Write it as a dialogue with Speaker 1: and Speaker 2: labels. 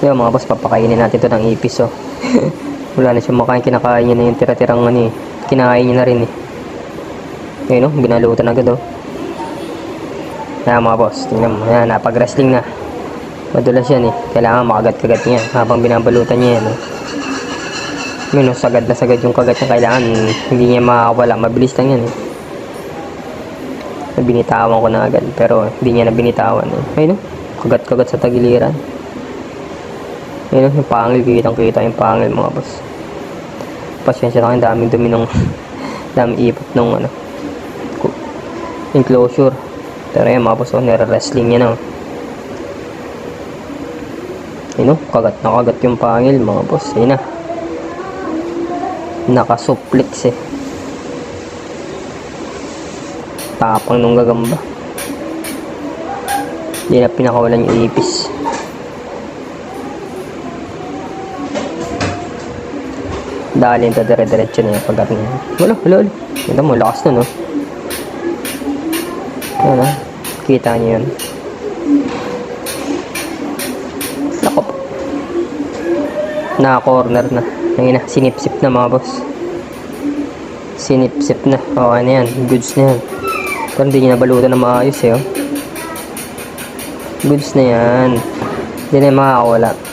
Speaker 1: Yung mga boss, papakainin natin ito ng ipis, oh. Wala na siyang makain, kinakain niya na yung tira-tirang ano, eh. Kinakain niya na rin, eh. Ayun, oh, binalutan agad, oh. Yan mga boss, tingnan mo. Yan, napag-wrestling na. Madulas yan, eh. Kailangan makagat-kagat niya habang binabalutan niya yan, oh. Ayun, oh, sagad na sagad yung kagat niya. Kailangan hindi niya makawala. Mabilis lang yan, eh. Binitawan ko na agad, pero hindi niya na binitawan, eh. Ayun, oh, kagat-kagat sa tagiliran. Ayun, yung pangil, kitang-kita yung pangil mga boss. Pasensya na kayo, daming dumi nung daming ipot nung ano, enclosure. Pero yan mga boss, nire-wrestling niya na. Ayun, kagat na kagat yung pangil mga boss. Ayun na, nakasuplex, eh. Tapang nung gagamba. Hindi na pinakawalan yung ipis. Dali ito, dire-diretso na yung kagat niya. Wala. Ganda mo, lakas na, no? Ano, kita niyo yun. Nako po. Naka-corner na. Ayun na, sinipsip na mga boss. Sinipsip na. Okay na yan, goods na yan. Pero hindi niya nabalutan na maayos, eh, oh. Goods na yan. Hindi na makakawala.